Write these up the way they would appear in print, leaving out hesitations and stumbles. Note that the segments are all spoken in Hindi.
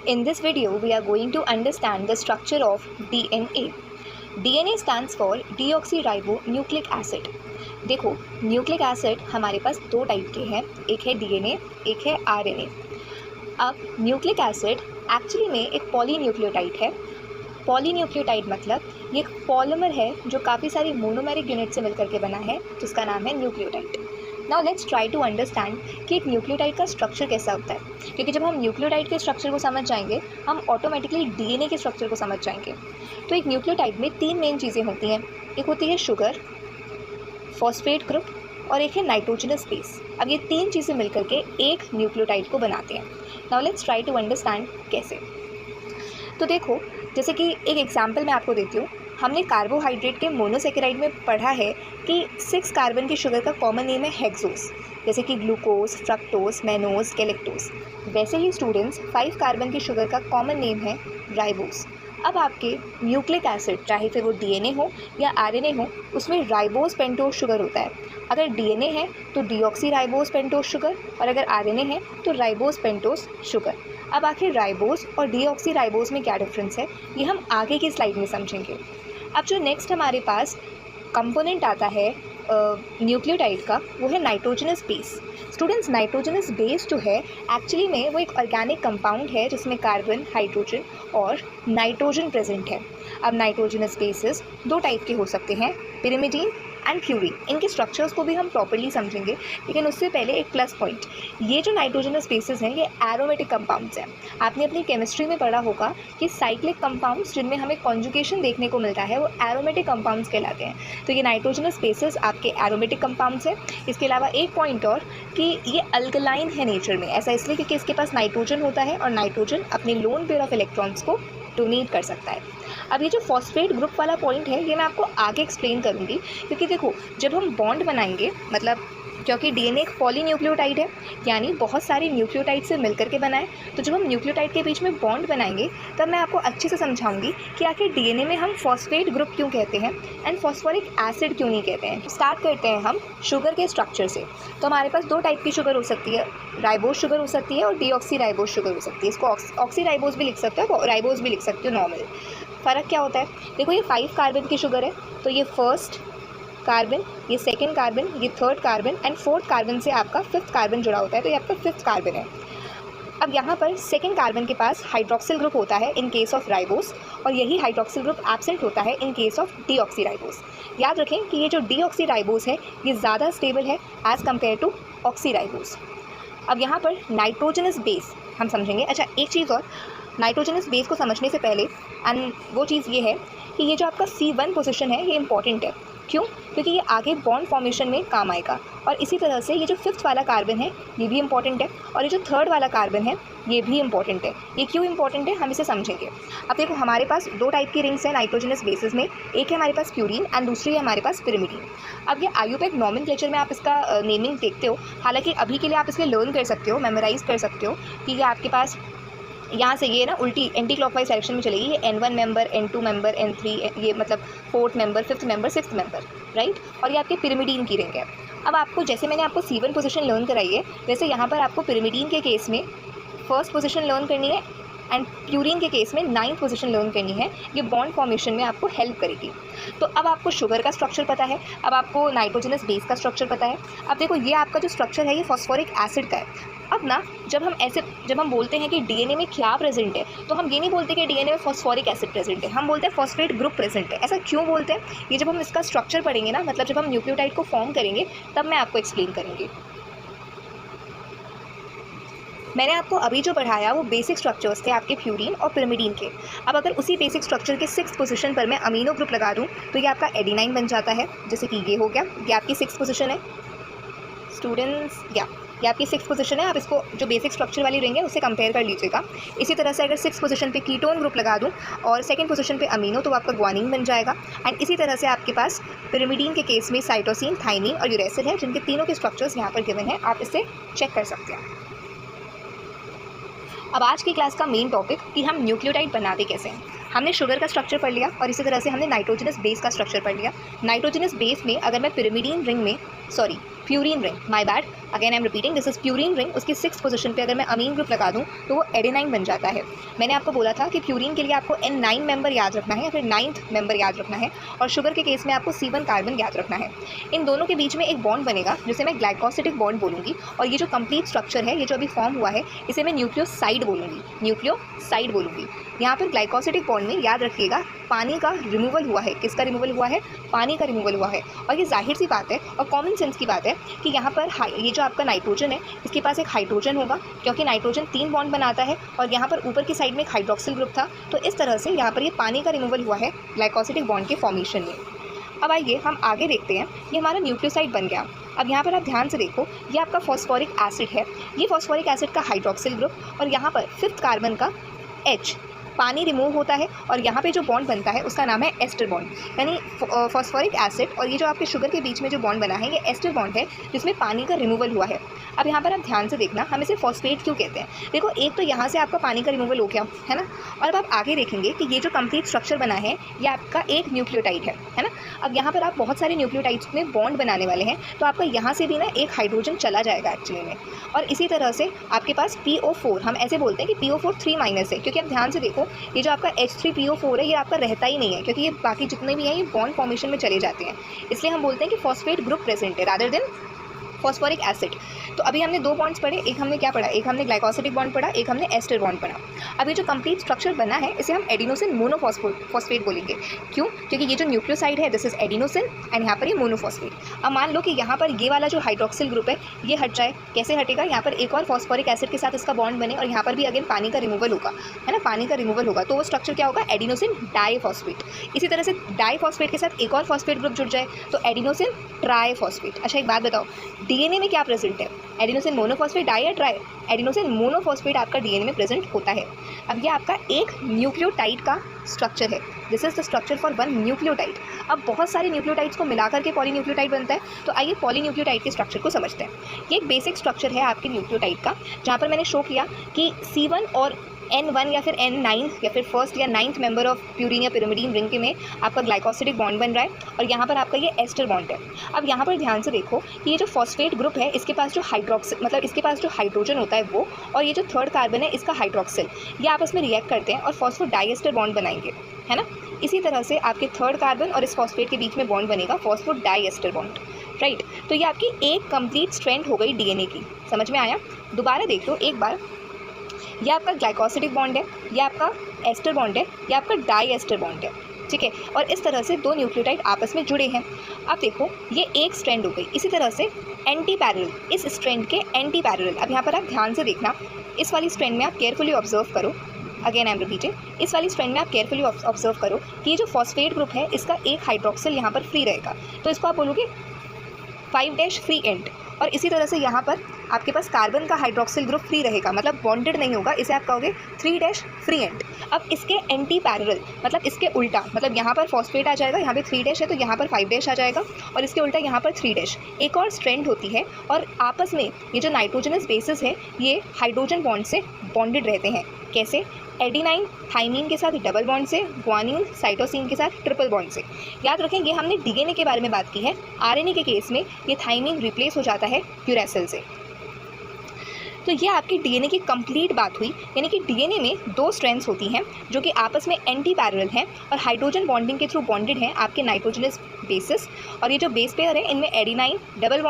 In this video, we are going to understand the structure of DNA. DNA stands for deoxyribonucleic acid. देखो, न्यूक्लिक एसिड हमारे पास दो टाइप के हैं, एक है डीएनए, एक है आरएनए। अब न्यूक्लिक एसिड एक्चुअली में एक पॉलीन्यूक्लियोटाइड है। पॉलीन्यूक्लियोटाइड मतलब ये एक पॉलीमर है जो काफ़ी सारी मोनोमेरिक यूनिट से मिलकर के बना है, जिसका नाम है nucleotide. Now let's try to understand कि एक न्यूक्लियोटाइड का स्ट्रक्चर कैसा होता है, क्योंकि जब हम न्यूक्लियोटाइड के स्ट्रक्चर को समझ जाएंगे हम ऑटोमेटिकली डीएनए के स्ट्रक्चर को समझ जाएंगे। तो एक न्यूक्लियोटाइड में तीन मेन चीज़ें होती हैं, एक होती है शुगर, फॉस्फेट ग्रुप और एक है नाइट्रोजनस बेस। अब ये तीन चीज़ें मिलकर के एक न्यूक्लियोटाइड को बनाते हैं। Now let's try to understand कैसे। तो देखो, जैसे कि एक एग्जांपल मैं आपको देती हूँ। हमने कार्बोहाइड्रेट के मोनोसेकेराइड में पढ़ा है कि 6 कार्बन की शुगर का कॉमन नेम है हेक्सोस, जैसे कि ग्लूकोज, फ्रक्टोज, मैनोज, गैलेक्टोज। वैसे ही स्टूडेंट्स 5 कार्बन की शुगर का कॉमन नेम है राइबोस। अब आपके न्यूक्लिक एसिड, चाहे फिर वो डीएनए हो या आरएनए हो, उसमें राइबोस पेंटोज शुगर होता है। अगर डीएनए है तो डीऑक्सीराइबोस पेंटोज शुगर, और अगर आरएनए है तो राइबोस पेंटोज शुगर। अब आखिर राइबोस और डीऑक्सीराइबोस में क्या डिफरेंस है, ये हम आगे की स्लाइड में समझेंगे। अब जो नेक्स्ट हमारे पास कंपोनेंट आता है न्यूक्लियोटाइड का, वो है nitrogenous base. Students, nitrogenous base जो है एक्चुअली में वो एक ऑर्गेनिक कंपाउंड है जिसमें कार्बन, हाइड्रोजन और नाइट्रोजन प्रेजेंट है। अब नाइट्रोजनस बेसेस दो टाइप के हो सकते हैं, पिरिमिडीन एंड प्यूरीन। इनके स्ट्रक्चर्स को भी हम प्रॉपर्ली समझेंगे, लेकिन उससे पहले एक प्लस पॉइंट, ये जो नाइट्रोजनस बेसेस हैं ये एरोमेटिक कंपाउंड्स हैं। आपने अपनी केमिस्ट्री में पढ़ा होगा कि साइक्लिक कंपाउंड्स जिनमें हमें कॉन्जुगेशन देखने को मिलता है वो एरोमेटिक कंपाउंड्स कहलाते हैं। तो ये नाइट्रोजनस बेसेस आपके एरोमेटिक कंपाउंड्स हैं। इसके अलावा एक पॉइंट और कि ये अल्कलाइन है नेचर में, ऐसा इसलिए क्योंकि इसके पास नाइट्रोजन होता है और नाइट्रोजन अपने लोन पेयर ऑफ इलेक्ट्रॉन्स को डोनेट कर सकता है। अब ये जो फॉस्फेट ग्रुप वाला पॉइंट है ये मैं आपको आगे एक्सप्लेन करूँगी, क्योंकि देखो, जब हम बॉन्ड बनाएंगे, मतलब क्योंकि डीएनए एक पॉलीन्यूक्लियोटाइड है, यानी बहुत सारे न्यूक्लियोटाइड से मिलकर के बना है, तो जब हम न्यूक्लियोटाइड के बीच में बॉन्ड बनाएंगे तब मैं आपको अच्छे से समझाऊंगी कि आखिर डीएनए में हम फॉस्फेट ग्रुप क्यों कहते हैं एंड फॉस्फोरिक एसिड क्यों नहीं कहते हैं। स्टार्ट करते हैं हम शुगर के स्ट्रक्चर से। तो हमारे पास दो टाइप की शुगर हो सकती है, राइबोस शुगर हो सकती है और डीऑक्सीराइबोस शुगर हो सकती है। इसको ऑक्सीराइबोस भी लिख सकते हो, राइबोस भी लिख सकते हो नॉर्मल। फ़र्क क्या होता है, देखो ये 5 कार्बन की शुगर है, तो ये फर्स्ट कार्बन, ये सेकंड कार्बन, ये third carbon and fourth carbon से आपका 5th कार्बन जुड़ा होता है, तो ये आपका 5th कार्बन है। अब यहाँ पर सेकंड कार्बन के पास हाइड्रोक्सिल ग्रुप होता है इन केस ऑफ राइबोस, और यही हाइड्रोक्सिल ग्रुप एब्सेंट होता है इन केस ऑफ डीऑक्सीराइबोस। याद रखें कि ये जो डीऑक्सीराइबोस है ये ज़्यादा स्टेबल है एज़ कम्पेयर टू ऑक्सीराइबोस। अब यहाँ पर नाइट्रोजनस बेस हम समझेंगे। अच्छा, एक चीज़ और, नाइट्रोजनस बेस को समझने से पहले एंड वो चीज़ ये है कि ये जो आपका C1 पोजीशन है ये इंपॉर्टेंट है। क्यों? क्योंकि ये आगे बॉन्ड फॉर्मेशन में काम आएगा। और इसी तरह से ये जो 5th वाला कार्बन है ये भी इंपॉर्टेंट है, और ये जो 3rd वाला कार्बन है ये भी इंपॉर्टेंट है। ये क्यों इंपॉर्टेंट है हम इसे समझेंगे। अब देखो, हमारे पास दो टाइप की रिंग्स हैं नाइट्रोजनस बेसिस में, एक है हमारे पास प्यूरीन एंड दूसरी है हमारे पास पिरिमिडीन। अब ये IUPAC नॉमेनक्लेचर में आप इसका नेमिंग देखते हो, हालांकि अभी के लिए आप इसके लर्न कर सकते हो, मेमोराइज कर सकते हो कि ये आपके पास यहाँ से ये ना उल्टी एंटी क्लॉकवाइज डायरेक्शन में चलेगी। ये N1 member, N2 member, N3, ये मतलब 4th member, 5th member, 6th member, right. और ये आपके पिरिमिडीन की रिंग है। अब आपको, जैसे मैंने आपको C1 पोजीशन लर्न कराई है, वैसे यहाँ पर आपको पिरिमिडीन के केस में 1st पोजीशन लर्न करनी है एंड प्यूरीन के केस में 9th पोजीशन लर्न करनी है। ये बॉन्ड फॉर्मेशन में आपको हेल्प करेगी। तो अब आपको शुगर का स्ट्रक्चर पता है, अब आपको नाइट्रोजनस बेस का स्ट्रक्चर पता है। अब देखो, ये आपका जो स्ट्रक्चर है ये फॉस्फोरिक एसिड का है। अब ना जब हम बोलते हैं कि डीएनए में क्या प्रेजेंट है, तो हम ये नहीं बोलते कि डीएनए में फॉस्फोरिक एसिड प्रेजेंट है, हम बोलते हैं फॉस्फेट ग्रुप प्रेजेंट है। ऐसा क्यों बोलते हैं, ये जब हम इसका स्ट्रक्चर पढ़ेंगे ना, मतलब जब हम न्यूक्लियोटाइड को फॉर्म करेंगे तब मैं आपको एक्सप्लेन करूँगी। मैंने आपको अभी जो पढ़ाया वो बेसिक स्ट्रक्चर्स थे आपके प्यूरीन और पिरिमिडीन के। अब अगर उसी बेसिक स्ट्रक्चर के 6th पोजीशन पर मैं अमीनो ग्रुप लगा दूं तो ये आपका एडिनाइन बन जाता है, जैसे कि ये हो गया, ये आपकी 6th पोजीशन है स्टूडेंट्स, ये आपकी 6th पोजीशन है। आप इसको जो बेसिक स्ट्रक्चर वाली रिंग है उससे कंपेयर कर लीजिएगा। इसी तरह से अगर 6th पोजीशन पे कीटोन ग्रुप लगा दूं और 2nd पोजीशन पे अमीनो, तो आपका ग्वानिन बन जाएगा। एंड इसी तरह से आपके पास पिरिमिडीन के केस में साइटोसिन, थाइमिन और यूरेसिल है, जिनके तीनों के स्ट्रक्चर्स यहाँ पर गिवन है, आप इसे चेक कर सकते हैं। अब आज की क्लास का मेन टॉपिक कि हम न्यूक्लियोटाइड बनाते कैसे हैं। हमने शुगर का स्ट्रक्चर पढ़ लिया और इसी तरह से हमने नाइट्रोजनस बेस का स्ट्रक्चर पढ़ लिया। नाइट्रोजनस बेस में अगर मैं पिरिमिडीन रिंग में purine ring, my bad, again I am repeating, this is purine ring. उसकी 6th पोजीशन पे अगर मैं अमीन ग्रुप लगा दूं तो वो एडेनाइन बन जाता है। मैंने आपको बोला था कि प्यूरीन के लिए आपको N9 मेंबर याद रखना है या फिर 9th मेंबर याद रखना है, और शुगर के केस में आपको C1 कार्बन याद रखना है। इन दोनों के बीच में एक बॉन्ड बनेगा जिसे मैं ग्लाइकोसिडिक बॉन्ड बोलूँगी, और ये जो कंप्लीट स्ट्रक्चर है, ये जो अभी फॉर्म हुआ है, इसे मैं न्यूक्लियोसाइड बोलूँगी, न्यूक्लियोसाइड बोलूँगी। यहाँ पर ग्लाइकोसिडिक बॉन्ड में याद रखिएगा पानी का रिमूवल हुआ है। किसका रिमूवल हुआ है? पानी का रिमूवल हुआ है। और ये जाहिर सी बात है और कॉमन सेंस की बात है कि यहाँ पर ये जो आपका नाइट्रोजन है, इसके पास एक हाइड्रोजन होगा, क्योंकि नाइट्रोजन 3 बॉन्ड बनाता है और यहाँ पर ऊपर की साइड में एक हाइड्रोक्सिल ग्रुप था। तो इस तरह से यहाँ पर ये पानी का रिमूवल हुआ है ग्लाइकोसिडिक बॉन्ड के फॉर्मेशन में। अब आइए हम आगे देखते हैं। ये हमारा न्यूक्लियोसाइड बन गया। अब यहाँ पर आप ध्यान से देखो, ये आपका फॉस्फोरिक एसिड है, ये फॉस्फोरिक एसिड का हाइड्रोक्सिल ग्रुप, और यहाँ पर 5th कार्बन का H, पानी रिमूव होता है और यहाँ पे जो बॉन्ड बनता है उसका नाम है एस्टर बॉन्ड। यानी फॉस्फोरिक एसिड और ये जो आपके शुगर के बीच में जो बॉन्ड बना है, ये एस्टर बॉन्ड है जिसमें पानी का रिमूवल हुआ है। अब यहाँ पर आप ध्यान से देखना, हम इसे फॉस्फेट क्यों कहते हैं। देखो, एक तो यहाँ से आपका पानी का रिमूवल हो गया है ना, और अब आप आगे देखेंगे कि ये जो कंप्लीट स्ट्रक्चर बना है ये आपका एक न्यूक्लियोटाइड है ना। अब यहाँ पर आप बहुत सारे न्यूक्लियोटाइड्स में बॉन्ड बनाने वाले हैं, तो आपका यहाँ से भी ना एक हाइड्रोजन चला जाएगा एक्चुअली में, और इसी तरह से आपके पास PO4, हम ऐसे बोलते हैं कि PO4 3- है, क्योंकि आप ध्यान से देखो ये जो आपका H3PO4 है ये आपका रहता ही नहीं है, क्योंकि ये बाकी जितने भी हैं ये बॉन्ड फॉर्मेशन में चले जाते हैं, इसलिए हम बोलते हैं कि फॉस्फेट ग्रुप प्रेजेंट है रादर देन फॉस्फोरिक एसिड। तो अभी हमने 2 बॉन्ड्स पढ़े, एक हमने क्या पढ़ा, एक हमने ग्लाइकोसिडिक बॉन्ड पढ़ा, एक हमने एस्टर बॉन्ड पढ़ा। अभी जो कंप्लीट स्ट्रक्चर बना है इसे हम एडिनोसिन मोनोफॉस्फेट बोलेंगे। क्यों? क्योंकि ये जो न्यूक्लियोसाइड है दिस इज एडिनोसिन एंड यहाँ पर ये मोनोफॉस्फेट। अब मान लो कि यहाँ पर ये वाला जो हाइड्रोक्सिल ग्रुप है ये हट जाए, कैसे हटेगा? यहाँ पर एक और फॉस्फोरिक एसिड के साथ इसका बॉन्ड बने और यहाँ पर भी अगेन पानी का रिमूवल होगा, है ना, पानी का रिमूवल होगा, तो वो स्ट्रक्चर क्या होगा? Adenosine diphosphate. इसी तरह से डाइफॉस्फेट के साथ एक और फॉस्फेट ग्रुप जुड़ जाए तो एडिनोसिन ट्राइफॉस्फेट। अच्छा, एक बात बताओ, डीएनए में क्या प्रेजेंट है? एडिनोसिन मोनोफॉस्फेट डाई या ट्राई? एडिनोसिन मोनोफॉस्फेट आपका डीएनए में प्रेजेंट होता है। अब ये आपका एक न्यूक्लियोटाइड का स्ट्रक्चर है, this is the structure for one nucleotide. अब बहुत सारे न्यूक्लियोटाइड्स को मिलाकर के पॉलीन्यूक्लियोटाइड बनता है, तो आइए पॉलीन्यूक्लियोटाइड के स्ट्रक्चर को समझते हैं। ये एक बेसिक स्ट्रक्चर है आपके न्यूक्लियोटाइड का, जहाँ पर मैंने शो किया कि C1 और N1 या फिर N9 या फिर 1st या 9th मेंबर ऑफ प्यूरीन या पिरिमिडीन रिंग के में आपका ग्लाइकोसिडिक बॉन्ड बन रहा है, और यहाँ पर आपका ये एस्टर बॉन्ड है। अब यहाँ पर ध्यान से देखो कि ये जो फॉस्फेट ग्रुप है इसके पास जो इसके पास जो हाइड्रोजन होता है वो, और ये जो 3rd कार्बन है इसका हाइड्रोक्सिल, ये आपस में रिएक्ट करते हैं और फॉस्फोडाइएस्टर बॉन्ड बनाएंगे, है ना। इसी तरह से आपके 3rd कार्बन और इस फॉस्फेट के बीच में बॉन्ड बनेगा फॉस्फोडाइएस्टर बॉन्ड, राइट। तो ये आपकी एक कंप्लीट स्ट्रेंथ हो गई डीएनए की। समझ में आया? दोबारा देख लो एक बार, ये आपका ग्लाइकोसिडिक बॉन्ड है, ये आपका एस्टर बॉन्ड है, ये आपका डाइएस्टर बॉन्ड है, ठीक है। और इस तरह से 2 न्यूक्लियोटाइड आपस में जुड़े हैं। अब देखो ये एक स्ट्रैंड हो गई। इसी तरह से एंटी पैरेलल, इस स्ट्रैंड के एंटी पैरेलल, अब यहाँ पर आप ध्यान से देखना, इस वाली स्ट्रैंड में आप केयरफुली ऑब्जर्व करो, अगेन आई एम रिपीटिंग, इस वाली स्ट्रैंड में आप केयरफुली ऑब्जर्व करो कि ये जो फॉस्फेट ग्रुप है इसका एक हाइड्रोक्सिल यहाँ पर फ्री रहेगा, तो इसको आप बोलोगे 5' फ्री एंड। और इसी तरह से यहाँ पर आपके पास कार्बन का हाइड्रोक्सिल ग्रुप फ्री रहेगा, मतलब बॉन्डेड नहीं होगा, इसे आप कहोगे 3' फ्री एंड। अब इसके एंटी पैरेलल, मतलब इसके उल्टा, मतलब यहाँ पर फॉस्फेट आ जाएगा, यहाँ पे 3' है तो यहाँ पर 5' आ जाएगा, और इसके उल्टा यहाँ पर 3'। एक और स्ट्रैंड होती है और आपस में ये जो नाइट्रोजनस बेसिस है ये हाइड्रोजन बॉन्ड से बॉन्डेड रहते हैं। कैसे? एडिनाइन थाइमीन के साथ डबल बॉन्ड से, ग्वानिन साइटोसिन के साथ ट्रिपल बॉन्ड से। याद रखें ये हमने डीएनए के बारे में बात की है, आरएनए के केस में ये थाइमीन रिप्लेस हो जाता है यूरेसिल से। तो ये आपकी डीएनए की कंप्लीट बात हुई, यानी कि डीएनए में 2 स्ट्रैंड्स होती हैं जो कि आपस में एंटी पैरेलल हैं और हाइड्रोजन बॉन्डिंग के थ्रू बॉन्डेड हैं आपके नाइट्रोजनस बेसिस। और ये जो बेस पेयर है इनमें एडिनाइन डबल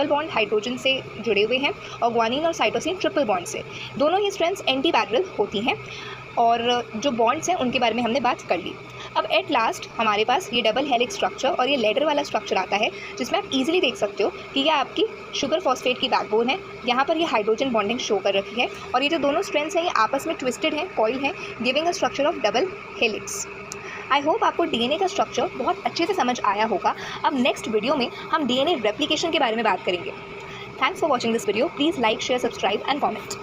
बॉन्ड हाइड्रोजन से जुड़े हुए हैं और ग्वानिन और साइटोसिन ट्रिपल बॉन्ड से। दोनों ही स्ट्रैंड्स एंटी पैरेलल होती हैं, और जो बॉन्ड्स हैं उनके बारे में हमने बात कर ली। अब एट लास्ट हमारे पास ये डबल हेलिक्स स्ट्रक्चर और ये लेडर वाला स्ट्रक्चर आता है, जिसमें आप इजीली देख सकते हो कि ये आपकी शुगर फॉस्फेट की बैकबोन है। यहाँ पर ये हाइड्रोजन बॉन्डिंग शो कर रखी है, और ये जो दोनों स्ट्रैंड्स हैं ये आपस में ट्विस्टेड हैं, कॉइल हैं, giving a structure of double helix. I hope आपको डीएनए का स्ट्रक्चर बहुत अच्छे से समझ आया होगा। अब नेक्स्ट वीडियो में हम डीएनए रेप्लिकेशन के बारे में बात करेंगे। Thanks for watching this video. Please like, share, subscribe and comment.